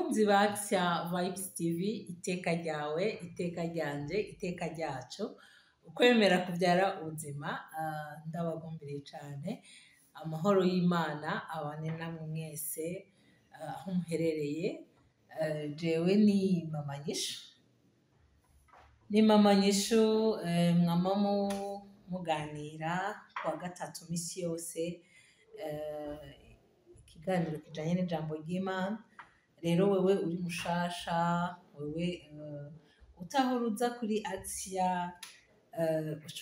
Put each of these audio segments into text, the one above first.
bakunzi ba Action Vibes TV, iteka ryawe, iteka ryanje, iteka ryacu, ukwemera kubyara ubuzima. Ndabagumbiriye cyane, amahoro y'Imana abane namwe mwese aho muherereye. Jewe ni Mama Nyishu, mwama muganira kuwa gatatu misi yose, ikiganiro kijanye n'ijambo ry'Imana. Rero wewe uri mushasha, wewe utahuruza kuri Action,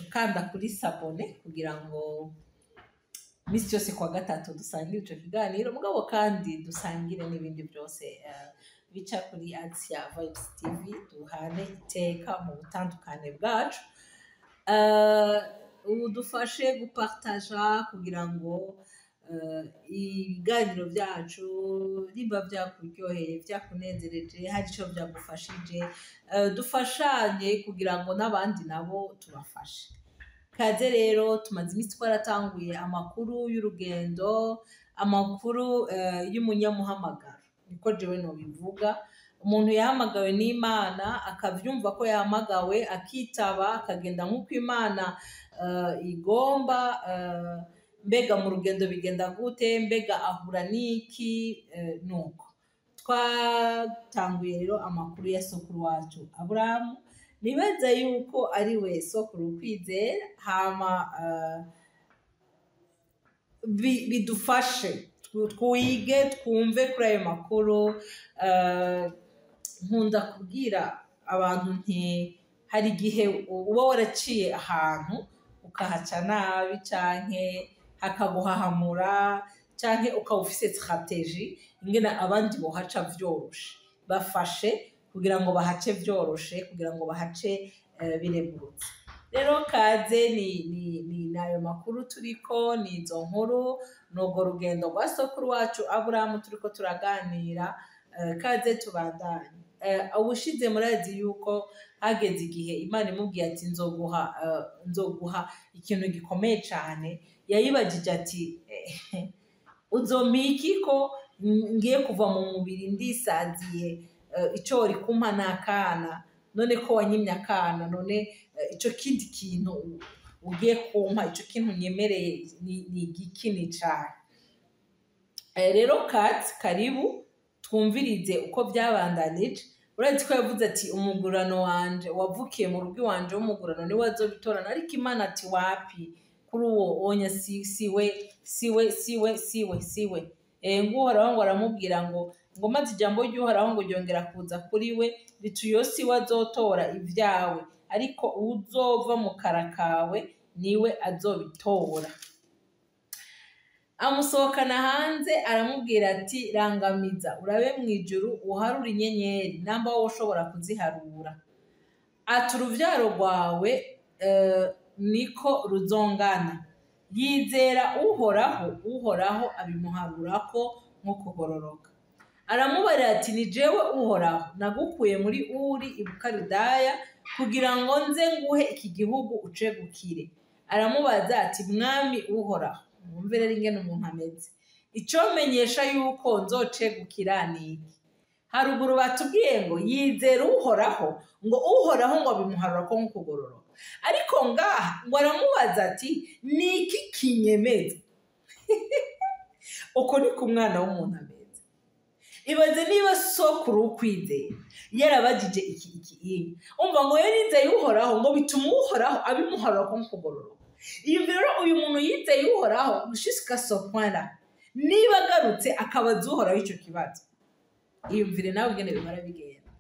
ukanda kuri sabone kugira ngo misi yose kuwa gatatu dusangire ico kiganiro, mugabo kandi dusangire n'ibindi byose bica kuri Action Vibes TV, duhane iteka mu butandukane bwacu. Udufashe gupartaja kugira ngo ibiganiro byacu riba byakuryoheye, byakunezereje, hari icyo byagufashije, dufashanye kugira ngo n'abandi nabo tubafashe. Kaze rero, tumaze iminsi twaratanguye amakuru y'urugendo, amakuru y'umunyamuhamagaro, niko jewe nobivuga. Umuntu yahamagawe n'Imana akavyumva ko yahamagawe, akitaba, akagenda nk'uko Imana igomba. Mbega mu rugendo bigenda gute, mbega ahura n'iki, nuko twatanguye rero amakuru ya sokuru wacu Aburahamu. Nibaza yuko ari we sokuru kwizera, hama bidufashe twige twumve kuri ayo makuru. Nkunda kubwira abantu nti hari igihe uba waraciye ahantu ukahaca nabi, canke hakaguhahamura, canke ukaba ufise strategie ingena abandi bohaca vyoroshe. Bafashe kugira ngo bahace vyoroshe, kugira ngo bahace biregurutse. Rero kaze ni nayo makuru turiko, ni izo nkuru, n'urwo rugendo rwa sokuru wacu Aburahamu turiko turaganira. Kaze tubandanye. Ubushize murazi yuko hageze igihe Imana imubwiye ati nzoguha ikintu gikomeye cyane. Yayibagije ati uzomiki ko ngiye kuva mu mubiri ndisaziye, ico wari kumpa n'akana, none ko wanyimye akana, none ico kindi kintu ugiye kumpa, ico kintu nyemereye ni igikini cyane. Rero karibu twumvirize uko byabandanije. Urazi ko yavuze ati umugurano wanje wavukiye mu rugo wanje w'umugurano ni wazobitorana, ariko Imana ati wapi, kuri uwo onya siwe. Nguhoraho ngo aramubwira ngo maze ijambo ry'Uhoraho ngo ryongera kuza kuri we rituyo si wazotora ibyawe, ariko uzova mu kara kawe niwe azobitora. Amusohokana hanze aramubwira ati rangamiza urabe mu ijuru uharura inyenyeri namba wowe ushobora kuziharura. Ati uruvyaro rwawe niko ruzongana. Yizera uhoraho abimuharurako nko kugororoka. Aramubarira ati ni jewe Uhoraho nagukuye muri Uri i Bukaludaya kugira ngo nze nguhe iki gihugu ucegukire. Aramubaza ati mwami Uhoraho, mwumve rero ingene umuntu ameze, ico menyesha yuko nzocegukira ni iki? Haruguru batubwiye ngo yizera Uhoraho, ngo Uhoraho ngo abimuharurako nko kugororoka. Ariko ngaha ngo aramubaza ati ni iki kinyemeza? Uko ni ku mwana w'umuntu ameze. Ibaze niba sokuru ukwizera yarabagije iki umva ngo yarizeye Uhoraho ngo bituma Uhoraho abimuharurako nko kugororoka. Iyo rero uyu muntu yizeye Uhoraho gushika sopana, niba agarutse akabaza Uhoraho ico kibazo, iyumvire nawe ngene bimara bigenda.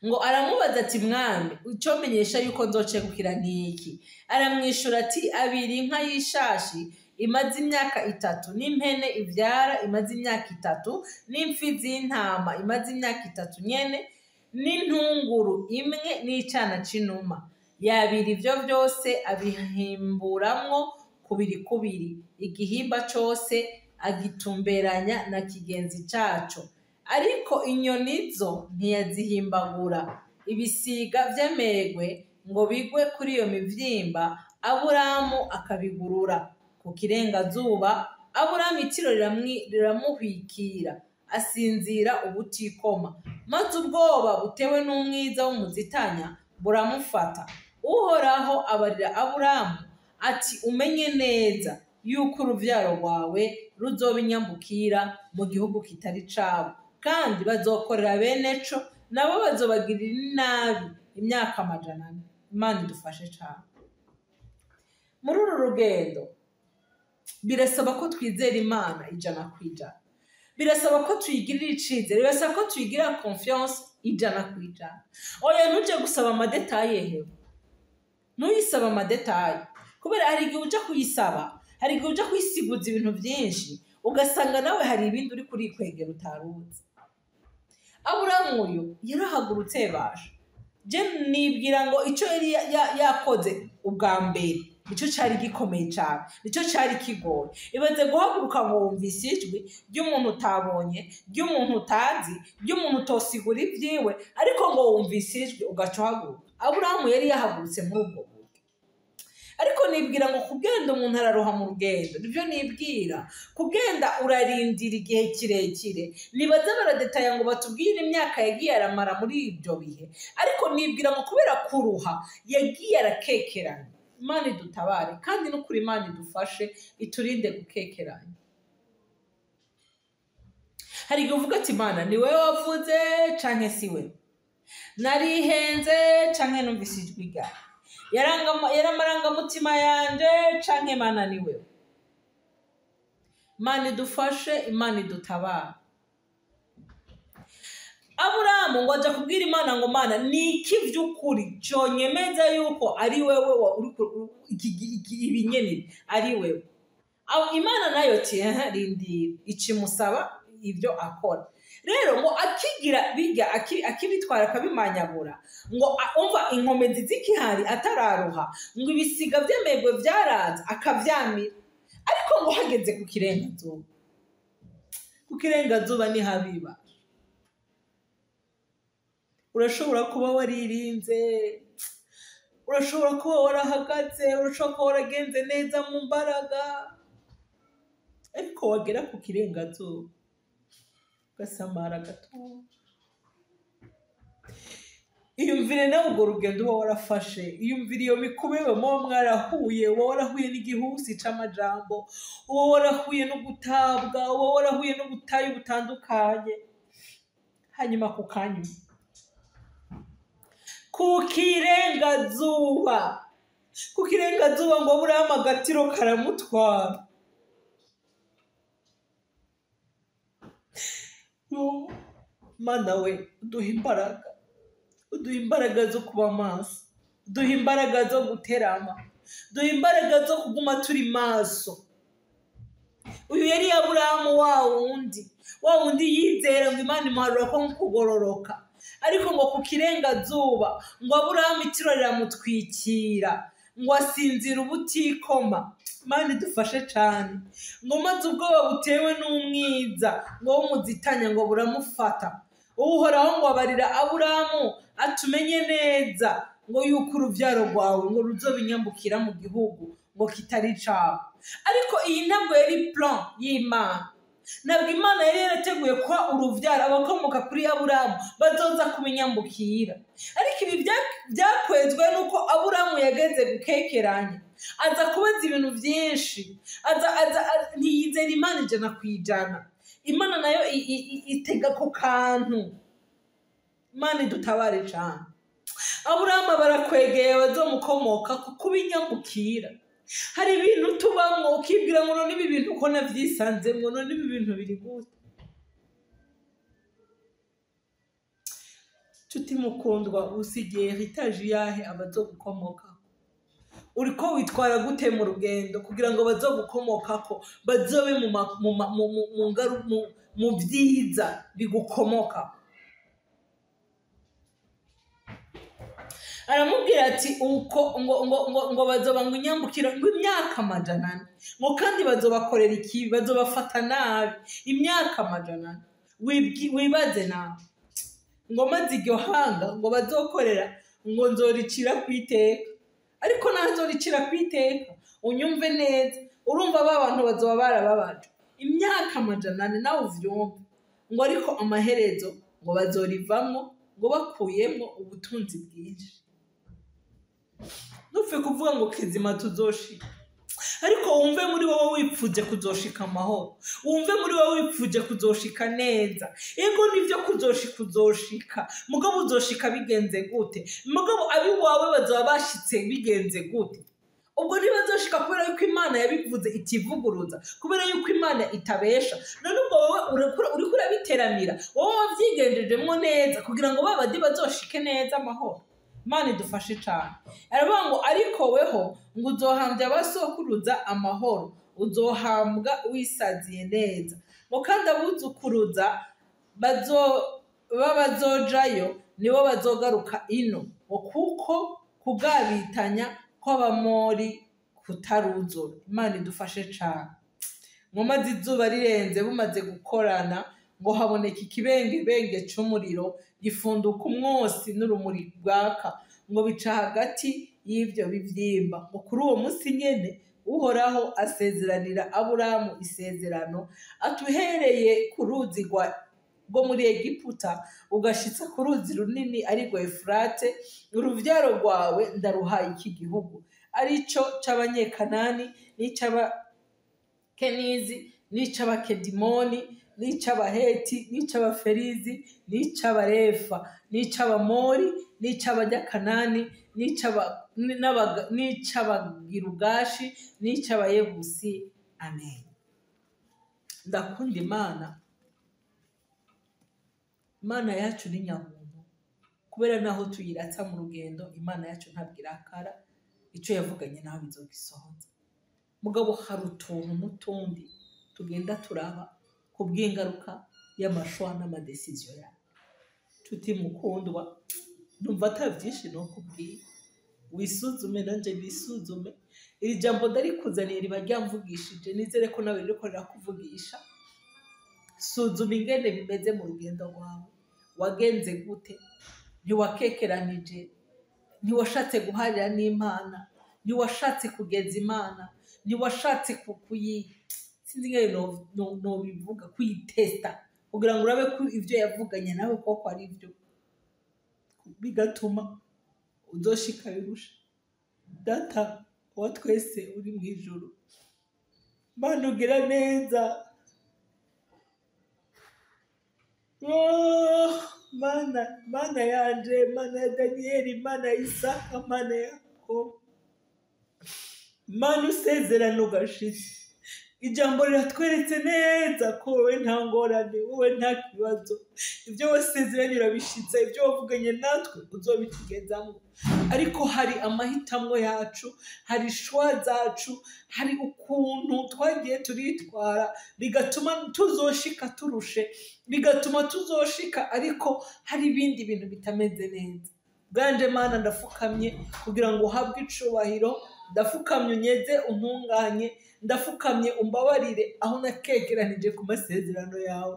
Ngo aramubaza ati mwami ico menyesha yuko nzocegukira niki? Aramwishura ati abiri inka y'ishashi imaze imyaka 3, n'impene ivyara imaze imyaka 3, n'imfizi y'intama imaze imyaka 3 nyene, n'intunguru imwe n'icana c'inuma. Yabiri ivyo byose abihimburamwo kubiri, igihimba cose agitumberanya na kigenzi caco. Ariko inyoni zo ntiyazihimbagura. Ibisiga vy'amerwe ngo bigwe kuri iyo mivyimba, Aburahamu akabigurura. Ku kirengazuba Aburahamu itiro riramuhwikira, asinzira ubutikoma, maze ubwoba butewe n'umwiza w'umuzitanya buramufata. Uhoraho abarira Aburamu ati umenye neza yuko uruvyaro rwawe ruzoba inyambukira mu gihugu kitari cabo, kandi bazokorera bene co, nabo bazobagirira inabi imyaka 100. Imana idufashe cane. Muri uru rugendo birasaba ko twizera Imana 100%. Birasaba ko tuyigirira icizere, birasaba ko tuyigira confiance 100%. Oya ntuje gusaba amadetaye hewe, ntuyisaba amadetaye, kubera hari igihe uja kuyisaba, hari igihe uja kuyisiguza ibintu byinshi ugasanga nawe hari ibindi uri kurikwegera utaruzi. Aburamu uyu yarahagurutse basha, je nibwira ngo ico yari yakoze ubwa mbere nico cari gikomeye cyane, nico cari kigoye. Ibaze guhaguruka ngo wumvise ijwi ry'umuntu utabonye, ry'umuntu utazi, ry'umuntu utosigura ibyiwe, ariko ngo wumvise ijwi ugaca uhaguruka. Aburamu yari yahagurutse muri ubwo buryo. Ariko nibwira ngo kugenda umuntu araruha mu rugendo, nibyo nibwira. Kugenda urarindira igihe kirekire, nibaza baradetaya ngo batubwire imyaka yagiye aramara muri ibyo bihe, ariko nibwira ngo kubera kuruha yagiye arakekeranya. Imana idutabare kandi no kuri Imana idufashe iturinde gukekeranya. Hari igihe uvuga ati Imana ni wewe wavuze canke si we, narihenze canke numvise ijwi ryawe, yaramarangamutima yanje canke Imana ni wewe. Imana idufashe, Imana idutabare. Aburamu ngo aja kubwira Imana ngo Mana niki vy'ukuri cyonyemeza yuko ari wewe ibinyene ari wewe. Imana nayo ati rindira, ikimusaba ibyo akora. Rero ngo akigira bijya akibitwara akabimanyagura, ngo umva inkomezi zikihari atararuha, ngo ibisiga by'amebwe byaraza akavyamira. Ariko ngo hageze ku kirengazuba ni habiba. Urashobora kuba waririnze, urashobora kuba warahagaze, urashobora kuba waragenze neza mu mbaraga, ariko wagera ku kirengazuba ugasamara gato. Iyumvire nawe ubwo rugendo uba warafashe, iyumvire iyo mikubebe muba mwarahuye, uba warahuye n'igihusi c'amajambo, uba warahuye no gutabwa, uba warahuye n'ubutayu butandukanye. Hanyuma ku kanyuma ku kirengazuba ngo Aburamu agatiro karamutwara. Mana we uduha imbaraga zo kuba maso, uduha imbaraga zo guterama, uduha imbaraga zo kuguma turi maso. Uyu yari Aburamu wa wundi yizera ngo Imana imuharura ko nkugororoka, ariko ngo ku kirengazuba ngo Aburamu itiro riramutwikira, ngo asinzira ubutikoma. Imana idufashe cyane. Ngo maze ubwoba butewe n'umwiza ngo w'umuzitanya ngo buramufata. Uhoraho ngo abarira Aburamu atumenye neza ngo yuko uruvyaro rwawe ngo ruzoba inyambukira mu gihugu ngo kitari cabo. Ariko iyi ntabwo yari plan y'Imana. Nabwo Imana yari yarateguye ko uruvyaro abakomoka kuri Aburamu bazoza kubinyambukira. Ariko ibi byakwezwe nuko Aburamu yageze gukekeranya, aza kubaza ibintu byinshi, ntiyizera Imana 100%. Imana nayo itega ku kantu. Imana idutabare cyane. Aburamu barakwegeye bazomukomoka kubinyambukira. Hari ibintu tubamwo ukibwira ngo none ibi bintu uko navyisanzemwo, none ibi bintu biri gute. Tuti mukundwa, usigiye heritage yahe abazogukomoka? Uriko witwara gute mu rugendo kugira ngo bazogukomokako bazobe mu byiza bigukomoka? Aramubwira ati uko ngo bazoba ngo inyambukira ngo imyaka 100, ngo kandi bazobakorera iki, bazobafata nabi imyaka 100. Wibaze nawe ngo maze iryo hanga ngo bazokorera ngo nzoricira kwiteka, ariko nazoricira kwiteka. Unyumve neza, urumva ba bantu bazoba barababaje imyaka 100. Nawe uvyumva ngo ariko amaherezo ngo bazorivamo ngo bakuyemo ubutunzi bwinshi. Ntupfe kuvuga ngo kizima tuzoshika, ariko wumve muri wowe wipfuje kuzoshika amahoro, wumve muri wowe wipfuje kuzoshika neza. Ego nivyo kuzoshika, mugabo uzoshika bigenze gute? Mugabo abi wawe bazoba bashitse bigenze gute? Ubwo ntibazoshika kubera yuko Imana yabivuze itivuguruza, kubera yuko Imana itabesha. None ubwo wowe uriko urabiteramira, wowe wavyigendejemwo neza kugira ngo babadi bazoshike neza amahoro. Imana idufashe cyane. Aravuga ngo ariko weho ngo uzohambya abasokuruza amahoro, uzohambwa wisaziye neza. Ngo kandi abuzukuruza bazojayo nibo bazogaruka ino, ngo kuko kugabitanya kw'abamori kutaruzura. Imana idufashe cyane. Ngo maze izuba rirenze bumaze gukorana ngo haboneka ikibengebenge c'umuriro gifunduka umwosi n'urumuri rwaka, ngo bica hagati y'ivyo bivyimba. Ngo kuri uwo munsi nyene Uhoraho asezeranira Aburamu isezerano, atuhereye ku ruzi rwo muri Egiputa ugashitsa ku ruzi runini arirwo Efurate, uruvyaro rwawe ndaruhaye iki gihugu, arico c'Abanyekanani n'ic'Abakenizi n'ic'Abakedimoni n'ic'Abaheti n'ic'Abaferizi n'ic'Abarefa n'ic'Abamori n'ic'Abanyakanani n'ic'Abagirugashi n'ic'Abayebusi. Amen. Ndakunda Imana yacu ni nyamuntu, kubera naho tuyiratsa mu rugendo Imana yacu ntabwo irakara, ico yavuganye naho bizogisohoza. Mugabo hari utuntu n'utundi tugenda turaba kubw'ingaruka y'amashwa n'amadesiziyo yawe. Tuti mukundwa, numva atavyinshi no kubwira, wisuzume nanje bisuzume. Iri jambo ndarikuzaniye riba ryamvugishije, nizere ko nawe ririko rirakuvugisha. Suzuma ingene bimeze mu rugendo rwawe, wagenze gute? Ntiwakekeranije, ntiwashatse guharira n'Imana, ntiwashatse kugeza Imana, ntiwashatse sinzi ngene no bivuga kuyitesta kugira ngo urabe ko ivyo yavuganye nawe koko ari byo, bigatuma uzoshika birusha. Data wa twese uri mu ijuru, Mana ugira neza. Mana yanje, Mana ya Daniyeli, Mana ya Isaka, Mana ya Yakobo, Mana usezerano ugashitse. Ijambo riratweretse neza ko wowe nta ngorane, wowe nta kibazo. Ibyo wasezeranye urabishitse, ibyo wavuganye natwe uzobitugezamo. Ariko hari amahitamo yacu, hari shwa zacu, hari ukuntu twagiye turitwara bigatuma tuzoshika turushe, bigatuma tuzoshika ariko hari ibindi bintu bitameze neza. Bwanje Mana ndafukamye kugira ngo uhabwe icubahiro, ndafukamye unyeze untunganye, ndafukamye umbabarire aho nakegeranije ku masezerano yawe,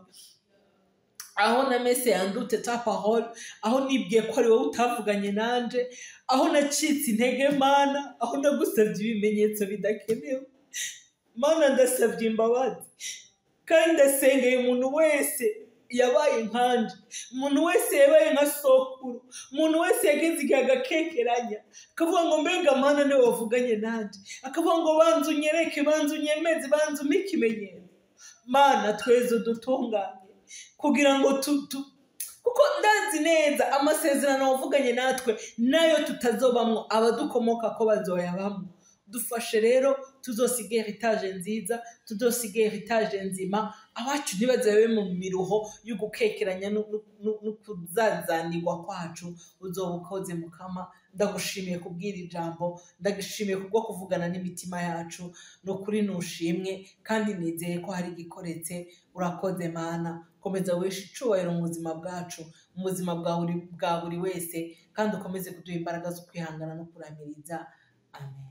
aho namese yandute ta parole, aho nibwiye ko ari wowe utavuganye nanje, aho nacitse intege Mana, aho nagusabye ibimenyetso bidakenewe. Mana ndasabye imbabazi, kandi ndasengeye umuntu wese yabaye nkanje, umuntu wese yabaye nka sokuru, umuntu wese yageze igihe agakekeranya akavuga ngo mbega Mana niwe wavuganye nanje, akavuga ngo banza unyereke, banza unyemeze, banza umpe ikimenyetso. Mana tweze udutunganye kugira ngo kuko ndazi neza amasezerano wavuganye natwe nayo tutazobamwo, abadukomoka ko bazoyabamwo. Dufashe rero tuzosiga heritage nziza, tuzosiga heritage nzima, abacu ntibazabe mu miruho yo gukekeranya no kuzazanirwa kwacu. Uzoba ukoze Mukama. Ndagushimiye kubwira ijambo, ndagushimiye kubwo kuvugana n'imitima yacu. No kuri nushimwe kandi nizeye ko hari gikoretse. Urakoze Mana, komeza weshe icubahiro mu buzima bwacu, mu buzima bwa buri wese, kandi ukomeze kuduha imbaraga zo kwihangana no kuramiriza. Amen.